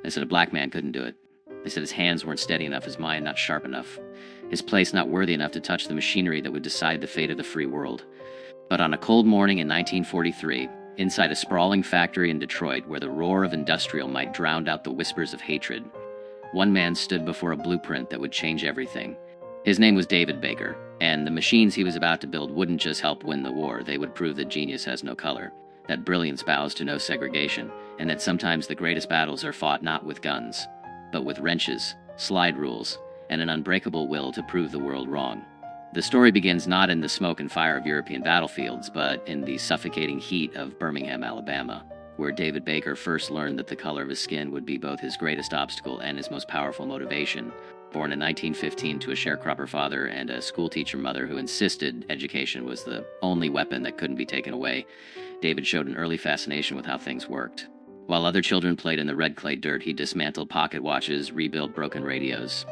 They said a black man couldn't do it. They said his hands weren't steady enough, his mind not sharp enough, his place not worthy enough to touch the machinery that would decide the fate of the free world. But on a cold morning in 1943, inside a sprawling factory in Detroit where the roar of industrial might drowned out the whispers of hatred, one man stood before a blueprint that would change everything. His name was David Baker, and the machines he was about to build wouldn't just help win the war, they would prove that genius has no color, that brilliance bows to no segregation, and that sometimes the greatest battles are fought not with guns, but with wrenches, slide rules, and an unbreakable will to prove the world wrong. The story begins not in the smoke and fire of European battlefields, but in the suffocating heat of Birmingham, Alabama, where David Baker first learned that the color of his skin would be both his greatest obstacle and his most powerful motivation. Born in 1915 to a sharecropper father and a schoolteacher mother who insisted education was the only weapon that couldn't be taken away, David showed an early fascination with how things worked. While other children played in the red clay dirt, he dismantled pocket watches, rebuilt broken radios,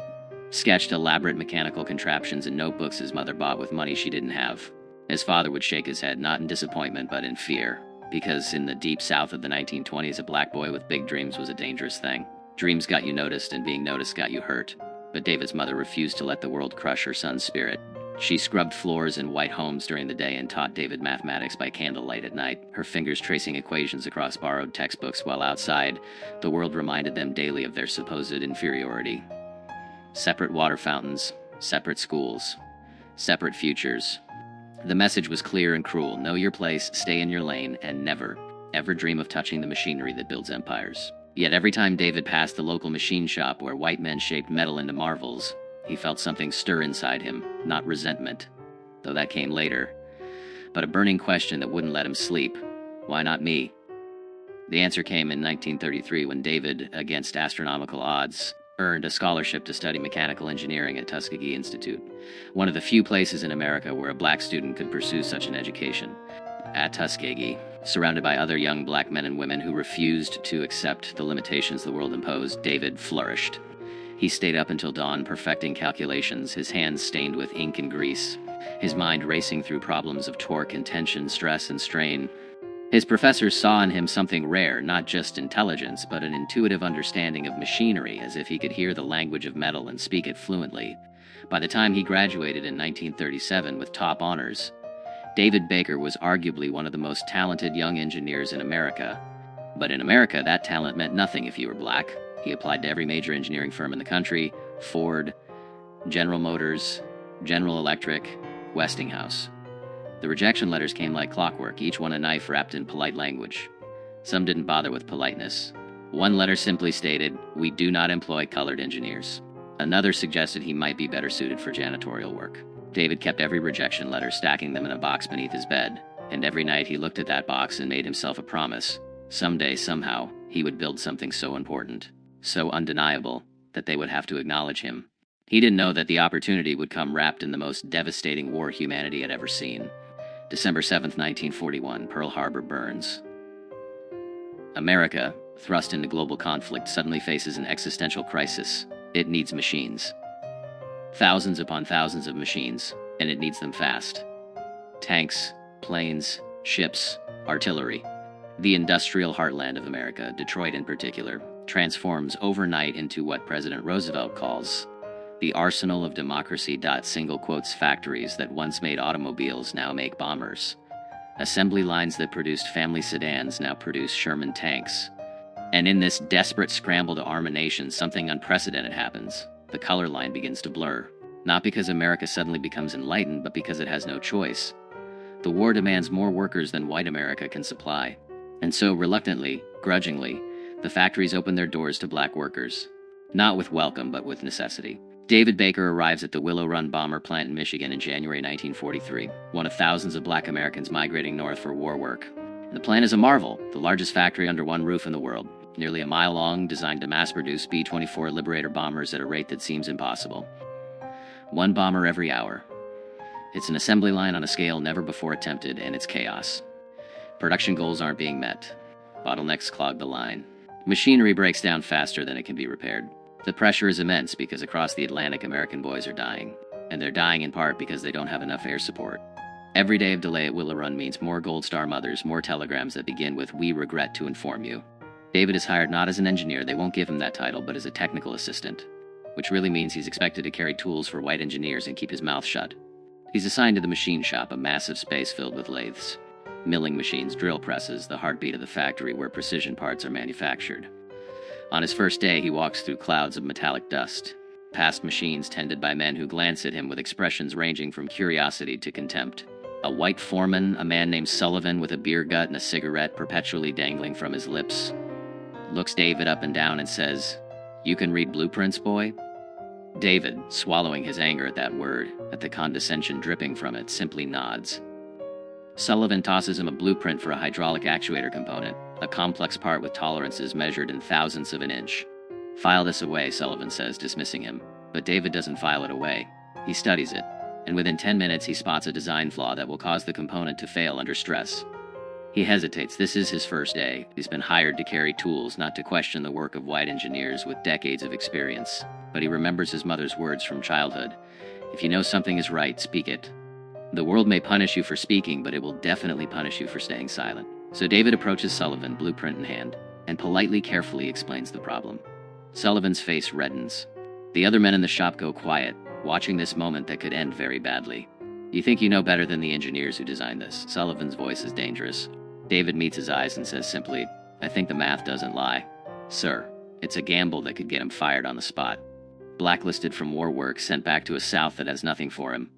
sketched elaborate mechanical contraptions and notebooks his mother bought with money she didn't have. His father would shake his head, not in disappointment, but in fear, because in the deep south of the 1920s, a black boy with big dreams was a dangerous thing. Dreams got you noticed, and being noticed got you hurt. But David's mother refused to let the world crush her son's spirit. She scrubbed floors in white homes during the day and taught David mathematics by candlelight at night, her fingers tracing equations across borrowed textbooks while outside, the world reminded them daily of their supposed inferiority. Separate water fountains, separate schools, separate futures. The message was clear and cruel: know your place, stay in your lane, and never, ever dream of touching the machinery that builds empires. Yet every time David passed the local machine shop where white men shaped metal into marvels, he felt something stir inside him, not resentment, though that came later, but a burning question that wouldn't let him sleep. Why not me? The answer came in 1933 when David, against astronomical odds, earned a scholarship to study mechanical engineering at Tuskegee Institute, one of the few places in America where a black student could pursue such an education. At Tuskegee, surrounded by other young black men and women who refused to accept the limitations the world imposed, David flourished. He stayed up until dawn perfecting calculations, his hands stained with ink and grease, his mind racing through problems of torque and tension, stress and strain. His professors saw in him something rare, not just intelligence, but an intuitive understanding of machinery, as if he could hear the language of metal and speak it fluently. By the time he graduated in 1937 with top honors, David Baker was arguably one of the most talented young engineers in America. But in America, that talent meant nothing if you were black. He applied to every major engineering firm in the country: Ford, General Motors, General Electric, Westinghouse. The rejection letters came like clockwork, each one a knife wrapped in polite language. Some didn't bother with politeness. One letter simply stated, "We do not employ colored engineers." Another suggested he might be better suited for janitorial work. David kept every rejection letter, stacking them in a box beneath his bed, and every night he looked at that box and made himself a promise. Someday, somehow, he would build something so important, so undeniable, that they would have to acknowledge him. He didn't know that the opportunity would come wrapped in the most devastating war humanity had ever seen. December 7th, 1941, Pearl Harbor burns. America, thrust into global conflict, suddenly faces an existential crisis. It needs machines. Thousands upon thousands of machines, and it needs them fast. Tanks, planes, ships, artillery. The industrial heartland of America, Detroit in particular, transforms overnight into what President Roosevelt calls the arsenal of democracy. Single quotes factories that once made automobiles now make bombers. Assembly lines that produced family sedans now produce Sherman tanks. And in this desperate scramble to arm a nation, something unprecedented happens. The color line begins to blur. Not because America suddenly becomes enlightened, but because it has no choice. The war demands more workers than white America can supply. And so, reluctantly, grudgingly, the factories open their doors to black workers. Not with welcome, but with necessity. David Baker arrives at the Willow Run bomber plant in Michigan in January 1943, one of thousands of black Americans migrating north for war work. The plant is a marvel, the largest factory under one roof in the world, nearly a mile long, designed to mass-produce B-24 Liberator bombers at a rate that seems impossible. One bomber every hour. It's an assembly line on a scale never before attempted, and it's chaos. Production goals aren't being met. Bottlenecks clog the line. Machinery breaks down faster than it can be repaired. The pressure is immense because across the Atlantic, American boys are dying. And they're dying in part because they don't have enough air support. Every day of delay at Willow Run means more Gold Star mothers, more telegrams that begin with "We regret to inform you." David is hired not as an engineer, they won't give him that title, but as a technical assistant, which really means he's expected to carry tools for white engineers and keep his mouth shut. He's assigned to the machine shop, a massive space filled with lathes, milling machines, drill presses, the heartbeat of the factory where precision parts are manufactured. On his first day, he walks through clouds of metallic dust, past machines tended by men who glance at him with expressions ranging from curiosity to contempt. A white foreman, a man named Sullivan with a beer gut and a cigarette perpetually dangling from his lips, looks David up and down and says, "You can read blueprints, boy?" David, swallowing his anger at that word, at the condescension dripping from it, simply nods. Sullivan tosses him a blueprint for a hydraulic actuator component, a complex part with tolerances measured in thousandths of an inch. "File this away," Sullivan says, dismissing him. But David doesn't file it away. He studies it, and within 10 minutes he spots a design flaw that will cause the component to fail under stress. He hesitates. This is his first day. He's been hired to carry tools, not to question the work of white engineers with decades of experience. But he remembers his mother's words from childhood. If you know something is right, speak it. The world may punish you for speaking, but it will definitely punish you for staying silent. So David approaches Sullivan, blueprint in hand, and politely, carefully explains the problem. Sullivan's face reddens. The other men in the shop go quiet, watching this moment that could end very badly. "You think you know better than the engineers who designed this?" Sullivan's voice is dangerous. David meets his eyes and says simply, "I think the math doesn't lie. Sir, it's a gamble that could get him fired on the spot. Blacklisted from war work, sent back to a South that has nothing for him."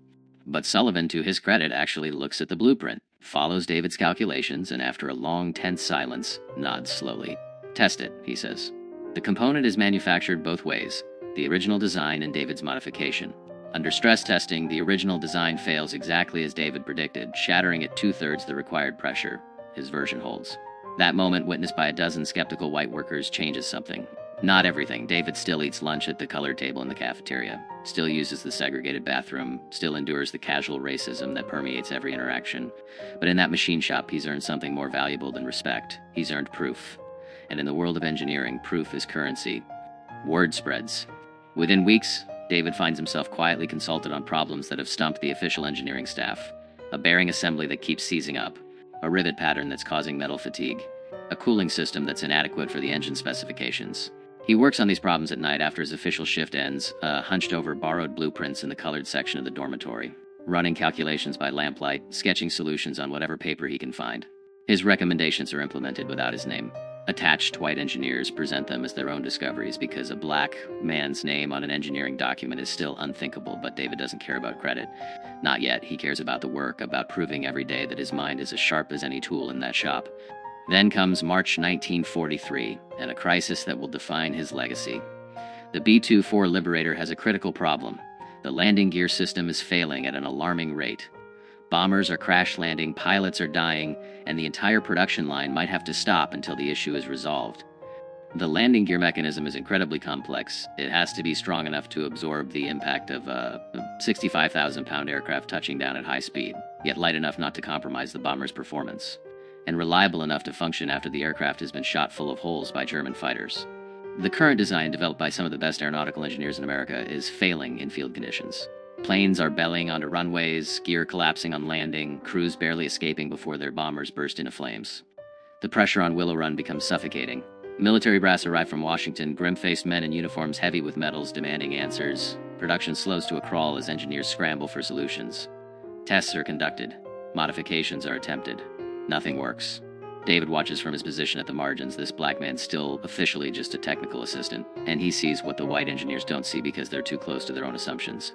But Sullivan, to his credit, actually looks at the blueprint, follows David's calculations, and after a long, tense silence, nods slowly. "Test it," he says. The component is manufactured both ways, the original design and David's modification. Under stress testing, the original design fails exactly as David predicted, shattering at 2/3 the required pressure. His version holds. That moment, witnessed by a dozen skeptical white workers, changes something. Not everything. David still eats lunch at the colored table in the cafeteria, still uses the segregated bathroom, still endures the casual racism that permeates every interaction. But in that machine shop, he's earned something more valuable than respect. He's earned proof. And in the world of engineering, proof is currency. Word spreads. Within weeks, David finds himself quietly consulted on problems that have stumped the official engineering staff. A bearing assembly that keeps seizing up, a rivet pattern that's causing metal fatigue, a cooling system that's inadequate for the engine specifications. He works on these problems at night after his official shift ends, hunched over borrowed blueprints in the colored section of the dormitory, running calculations by lamplight, sketching solutions on whatever paper he can find. His recommendations are implemented without his name. Attached white engineers present them as their own discoveries because a black man's name on an engineering document is still unthinkable, but David doesn't care about credit. Not yet. He cares about the work, about proving every day that his mind is as sharp as any tool in that shop. Then comes March 1943, and a crisis that will define his legacy. The B-24 Liberator has a critical problem. The landing gear system is failing at an alarming rate. Bombers are crash landing, pilots are dying, and the entire production line might have to stop until the issue is resolved. The landing gear mechanism is incredibly complex. It has to be strong enough to absorb the impact of a 65,000-pound aircraft touching down at high speed, yet light enough not to compromise the bomber's performance, and reliable enough to function after the aircraft has been shot full of holes by German fighters. The current design, developed by some of the best aeronautical engineers in America, is failing in field conditions. Planes are bellying onto runways, gear collapsing on landing, crews barely escaping before their bombers burst into flames. The pressure on Willow Run becomes suffocating. Military brass arrive from Washington, grim-faced men in uniforms heavy with medals demanding answers. Production slows to a crawl as engineers scramble for solutions. Tests are conducted. Modifications are attempted. Nothing works. David watches from his position at the margins. This black man's still officially just a technical assistant, and he sees what the white engineers don't see because they're too close to their own assumptions.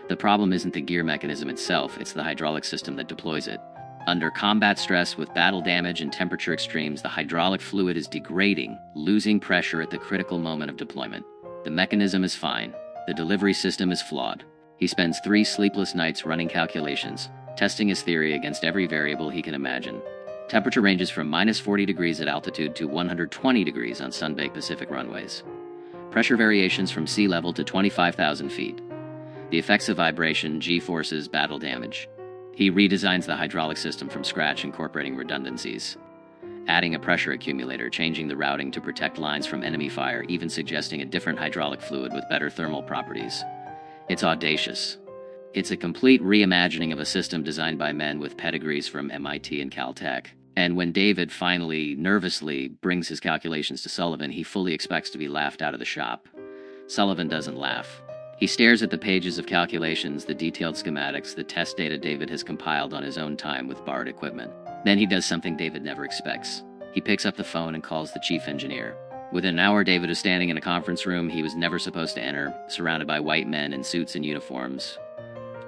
The problem isn't the gear mechanism itself, it's the hydraulic system that deploys it. Under combat stress with battle damage and temperature extremes, the hydraulic fluid is degrading, losing pressure at the critical moment of deployment. The mechanism is fine. The delivery system is flawed. He spends 3 sleepless nights running calculations, testing his theory against every variable he can imagine. Temperature ranges from -40 degrees at altitude to 120 degrees on sun-baked Pacific runways. Pressure variations from sea level to 25,000 feet. The effects of vibration, G-forces, battle damage. He redesigns the hydraulic system from scratch, incorporating redundancies, adding a pressure accumulator, changing the routing to protect lines from enemy fire, even suggesting a different hydraulic fluid with better thermal properties. It's audacious. It's a complete reimagining of a system designed by men with pedigrees from MIT and Caltech. And when David finally, nervously, brings his calculations to Sullivan, he fully expects to be laughed out of the shop. Sullivan doesn't laugh. He stares at the pages of calculations, the detailed schematics, the test data David has compiled on his own time with borrowed equipment. Then he does something David never expects. He picks up the phone and calls the chief engineer. Within an hour, David is standing in a conference room he was never supposed to enter, surrounded by white men in suits and uniforms,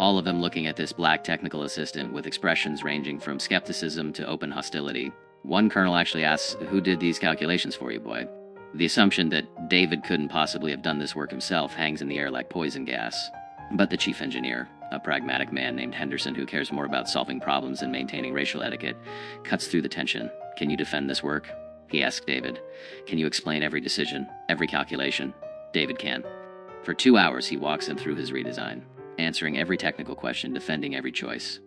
all of them looking at this black technical assistant with expressions ranging from skepticism to open hostility. One colonel actually asks, "Who did these calculations for you, boy?" The assumption that David couldn't possibly have done this work himself hangs in the air like poison gas. But the chief engineer, a pragmatic man named Henderson who cares more about solving problems than maintaining racial etiquette, cuts through the tension. "Can you defend this work?" he asks David. "Can you explain every decision, every calculation?" David can. For 2 hours, he walks him through his redesign, answering every technical question, defending every choice,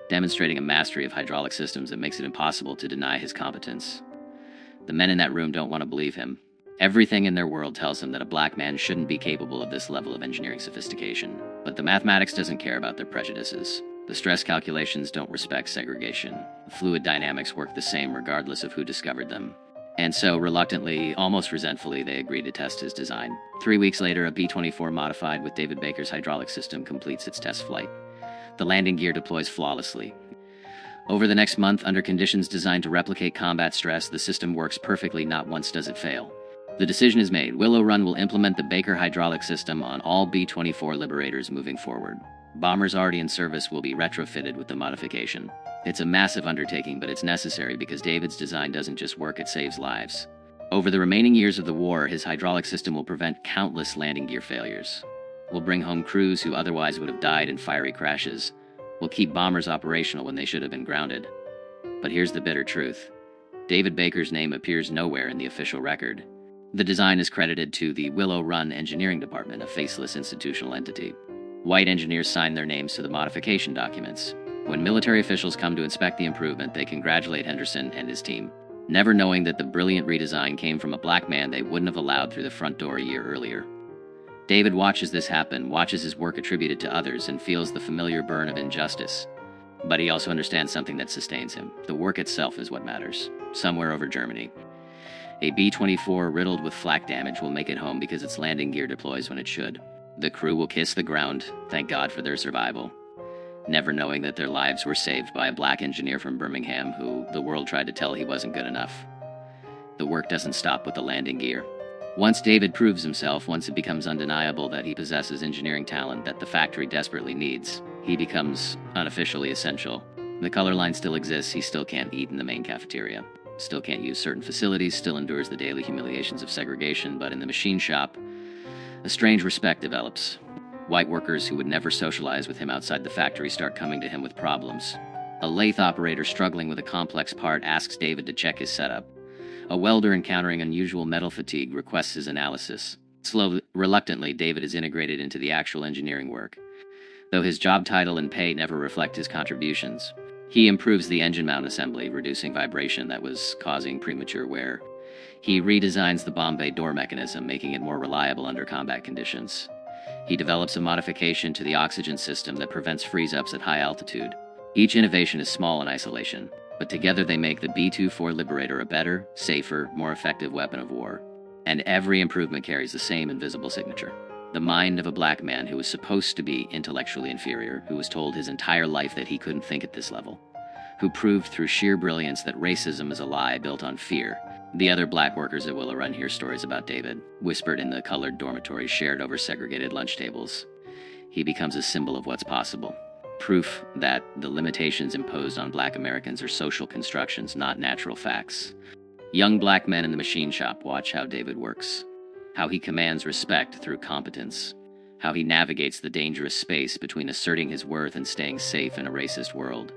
demonstrating a mastery of hydraulic systems that makes it impossible to deny his competence. The men in that room don't want to believe him. Everything in their world tells them that a black man shouldn't be capable of this level of engineering sophistication. But the mathematics doesn't care about their prejudices. The stress calculations don't respect segregation. The fluid dynamics work the same regardless of who discovered them. And so, reluctantly, almost resentfully, they agree to test his design. 3 weeks later, a B-24 modified with David Baker's hydraulic system completes its test flight. The landing gear deploys flawlessly. Over the next month, under conditions designed to replicate combat stress, the system works perfectly, not once does it fail. The decision is made. Willow Run will implement the Baker hydraulic system on all B-24 Liberators moving forward. Bombers already in service will be retrofitted with the modification. It's a massive undertaking, but it's necessary because David's design doesn't just work, it saves lives. Over the remaining years of the war, his hydraulic system will prevent countless landing gear failures. Will bring home crews who otherwise would have died in fiery crashes. Will keep bombers operational when they should have been grounded. But here's the bitter truth. David Baker's name appears nowhere in the official record. The design is credited to the Willow Run Engineering Department, a faceless institutional entity. White engineers sign their names to the modification documents. When military officials come to inspect the improvement, they congratulate Henderson and his team, never knowing that the brilliant redesign came from a black man they wouldn't have allowed through the front door a year earlier. David watches this happen, watches his work attributed to others, and feels the familiar burn of injustice. But he also understands something that sustains him. The work itself is what matters. Somewhere over Germany, a B-24 riddled with flak damage will make it home because its landing gear deploys when it should. The crew will kiss the ground, thank God for their survival, never knowing that their lives were saved by a black engineer from Birmingham who the world tried to tell he wasn't good enough. The work doesn't stop with the landing gear. Once David proves himself, once it becomes undeniable that he possesses engineering talent that the factory desperately needs, he becomes unofficially essential. The color line still exists, he still can't eat in the main cafeteria, still can't use certain facilities, still endures the daily humiliations of segregation, but in the machine shop, a strange respect develops. White workers who would never socialize with him outside the factory start coming to him with problems. A lathe operator struggling with a complex part asks David to check his setup. A welder encountering unusual metal fatigue requests his analysis. Slowly, reluctantly, David is integrated into the actual engineering work. Though his job title and pay never reflect his contributions, he improves the engine mount assembly, reducing vibration that was causing premature wear. He redesigns the bomb bay door mechanism, making it more reliable under combat conditions. He develops a modification to the oxygen system that prevents freeze-ups at high altitude. Each innovation is small in isolation, but together they make the B-24 Liberator a better, safer, more effective weapon of war. And every improvement carries the same invisible signature. The mind of a black man who was supposed to be intellectually inferior, who was told his entire life that he couldn't think at this level, who proved through sheer brilliance that racism is a lie built on fear. The other black workers at Willow Run hear stories about David, whispered in the colored dormitories shared over segregated lunch tables. He becomes a symbol of what's possible. Proof that the limitations imposed on black Americans are social constructions, not natural facts. Young black men in the machine shop watch how David works, how he commands respect through competence, how he navigates the dangerous space between asserting his worth and staying safe in a racist world.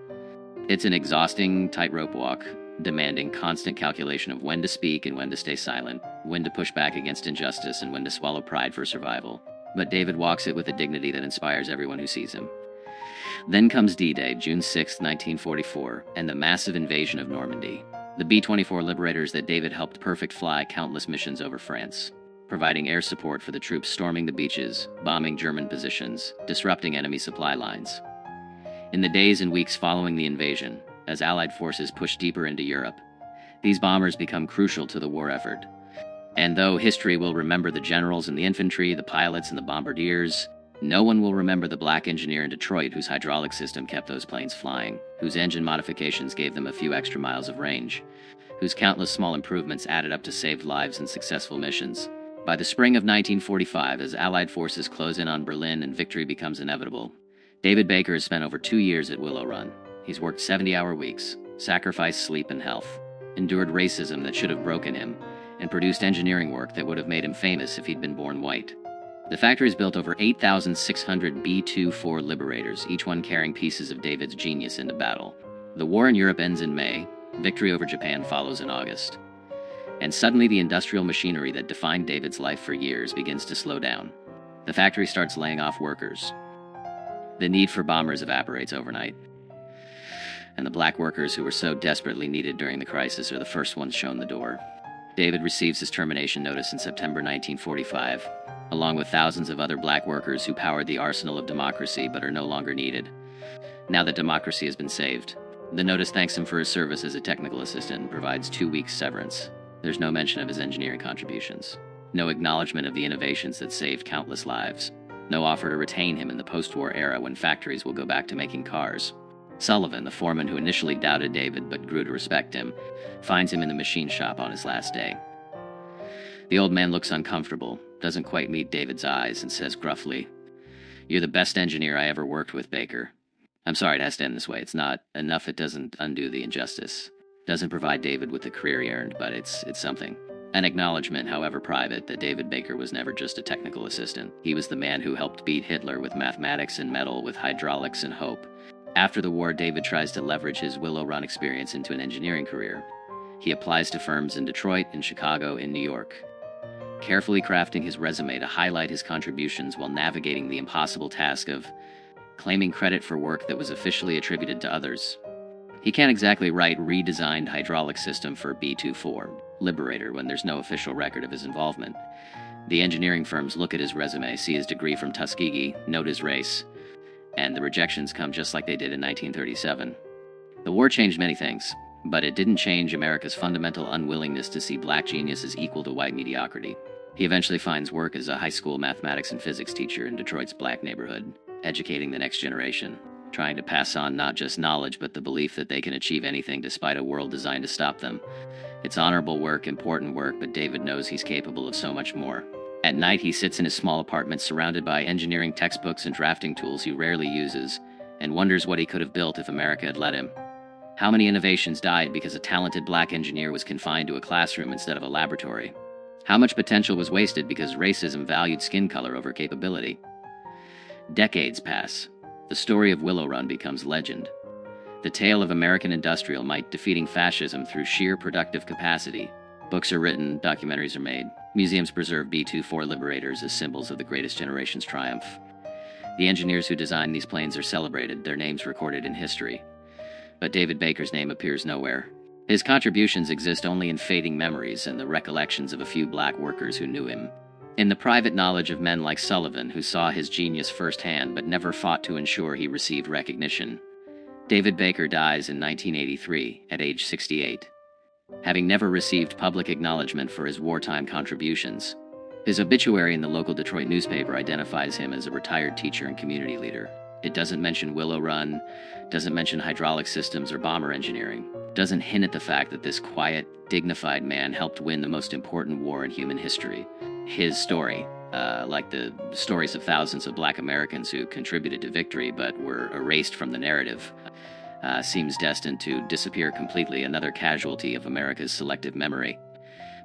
It's an exhausting tightrope walk, demanding constant calculation of when to speak and when to stay silent, when to push back against injustice and when to swallow pride for survival. But David walks it with a dignity that inspires everyone who sees him. Then comes D-Day, June 6, 1944, and the massive invasion of Normandy. The B-24 Liberators that David helped perfect fly countless missions over France, providing air support for the troops storming the beaches, bombing German positions, disrupting enemy supply lines. In the days and weeks following the invasion, as Allied forces push deeper into Europe. These bombers become crucial to the war effort. And though history will remember the generals and the infantry, the pilots and the bombardiers, no one will remember the black engineer in Detroit whose hydraulic system kept those planes flying, whose engine modifications gave them a few extra miles of range, whose countless small improvements added up to saved lives and successful missions. By the spring of 1945, as Allied forces close in on Berlin and victory becomes inevitable, David Baker has spent over 2 years at Willow Run. He's worked 70-hour weeks, sacrificed sleep and health, endured racism that should have broken him, and produced engineering work that would have made him famous if he'd been born white. The factory's built over 8,600 B-24 Liberators, each one carrying pieces of David's genius into battle. The war in Europe ends in May. Victory over Japan follows in August. And suddenly the industrial machinery that defined David's life for years begins to slow down. The factory starts laying off workers. The need for bombers evaporates overnight. And the black workers who were so desperately needed during the crisis are the first ones shown the door. David receives his termination notice in September 1945, along with thousands of other black workers who powered the arsenal of democracy but are no longer needed. Now that democracy has been saved, the notice thanks him for his service as a technical assistant and provides 2 weeks severance. There's no mention of his engineering contributions, no acknowledgement of the innovations that saved countless lives, no offer to retain him in the post-war era when factories will go back to making cars. Sullivan, the foreman who initially doubted David but grew to respect him, finds him in the machine shop on his last day. The old man looks uncomfortable, doesn't quite meet David's eyes, and says gruffly, "You're the best engineer I ever worked with, Baker." I'm sorry it has to end this way. It's not enough it doesn't undo the injustice. Doesn't provide David with the career he earned, but it's something. An acknowledgement, however private, that David Baker was never just a technical assistant. He was the man who helped beat Hitler with mathematics and metal, with hydraulics and hope. After the war, David tries to leverage his Willow Run experience into an engineering career. He applies to firms in Detroit, in Chicago, in New York, carefully crafting his resume to highlight his contributions while navigating the impossible task of claiming credit for work that was officially attributed to others. He can't exactly write redesigned hydraulic system for B-24 Liberator when there's no official record of his involvement. The engineering firms look at his resume, see his degree from Tuskegee, note his race, and the rejections come just like they did in 1937. The war changed many things, but it didn't change America's fundamental unwillingness to see black genius as equal to white mediocrity. He eventually finds work as a high school mathematics and physics teacher in Detroit's black neighborhood, educating the next generation, trying to pass on not just knowledge but the belief that they can achieve anything despite a world designed to stop them. It's honorable work, important work, but David knows he's capable of so much more. At night, he sits in his small apartment surrounded by engineering textbooks and drafting tools he rarely uses, and wonders what he could have built if America had let him. How many innovations died because a talented black engineer was confined to a classroom instead of a laboratory? How much potential was wasted because racism valued skin color over capability? Decades pass. The story of Willow Run becomes legend. The tale of American industrial might defeating fascism through sheer productive capacity. Books are written, documentaries are made. Museums preserve B-24 Liberators as symbols of the greatest generation's triumph. The engineers who designed these planes are celebrated, their names recorded in history. But David Baker's name appears nowhere. His contributions exist only in fading memories and the recollections of a few black workers who knew him. In the private knowledge of men like Sullivan, who saw his genius firsthand but never fought to ensure he received recognition. David Baker dies in 1983 at age 68. Having never received public acknowledgement for his wartime contributions. His obituary in the local Detroit newspaper identifies him as a retired teacher and community leader. It doesn't mention Willow Run, doesn't mention hydraulic systems or bomber engineering, doesn't hint at the fact that this quiet, dignified man helped win the most important war in human history. His story, like the stories of thousands of black Americans who contributed to victory but were erased from the narrative, seems destined to disappear completely, another casualty of America's selective memory.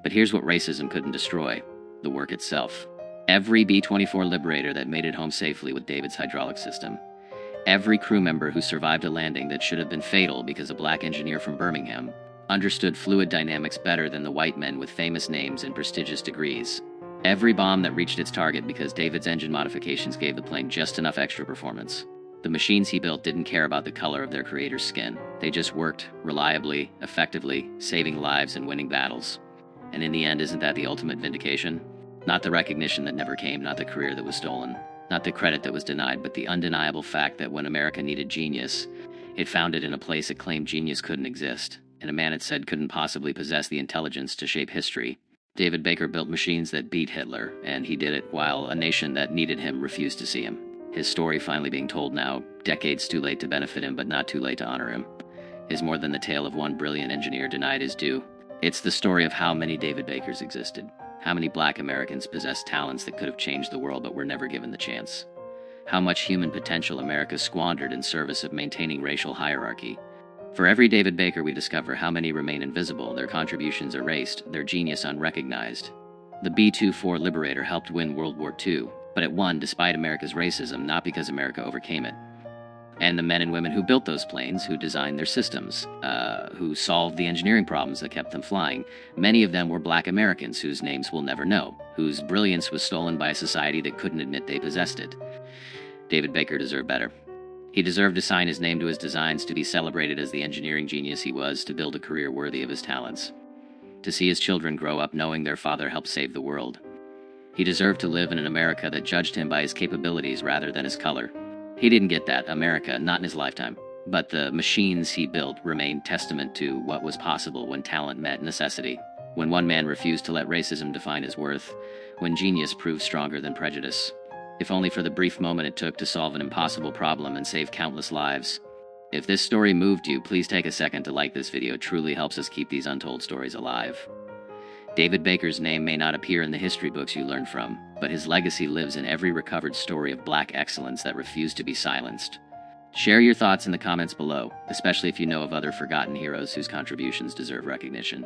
But here's what racism couldn't destroy: the work itself. Every B-24 Liberator that made it home safely with David's hydraulic system. Every crew member who survived a landing that should have been fatal because a black engineer from Birmingham understood fluid dynamics better than the white men with famous names and prestigious degrees. Every bomb that reached its target because David's engine modifications gave the plane just enough extra performance. The machines he built didn't care about the color of their creator's skin. They just worked reliably, effectively, saving lives and winning battles. And in the end, isn't that the ultimate vindication? Not the recognition that never came, not the career that was stolen, not the credit that was denied, but the undeniable fact that when America needed genius, It found it in a place it claimed genius couldn't exist, and a man it said couldn't possibly possess the intelligence to shape history. David Baker built machines that beat Hitler, and he did it while a nation that needed him refused to see him. His story finally being told now, decades too late to benefit him but not too late to honor him, is more than the tale of one brilliant engineer denied his due. It's the story of how many David Bakers existed, how many black Americans possessed talents that could have changed the world but were never given the chance, how much human potential America squandered in service of maintaining racial hierarchy. For every David Baker we discover, how many remain invisible, their contributions erased, their genius unrecognized. The B-24 Liberator helped win World War II, but it won despite America's racism, not because America overcame it. And the men and women who built those planes, who designed their systems, who solved the engineering problems that kept them flying, many of them were black Americans whose names we'll never know, whose brilliance was stolen by a society that couldn't admit they possessed it. David Baker deserved better. He deserved to sign his name to his designs, to be celebrated as the engineering genius he was, to build a career worthy of his talents, to see his children grow up knowing their father helped save the world. He deserved to live in an America that judged him by his capabilities rather than his color. He didn't get that America, not in his lifetime, but the machines he built remained testament to what was possible when talent met necessity, when one man refused to let racism define his worth, when genius proved stronger than prejudice, if only for the brief moment it took to solve an impossible problem and save countless lives. If this story moved you, please take a second to like this video. It truly helps us keep these untold stories alive. David Baker's name may not appear in the history books you learn from, but his legacy lives in every recovered story of black excellence that refused to be silenced. Share your thoughts in the comments below, especially if you know of other forgotten heroes whose contributions deserve recognition.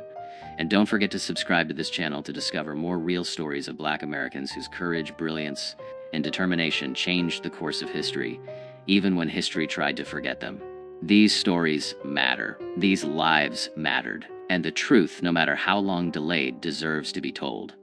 And don't forget to subscribe to this channel to discover more real stories of black Americans whose courage, brilliance, and determination changed the course of history, even when history tried to forget them. These stories matter. These lives mattered. And the truth, no matter how long delayed, deserves to be told.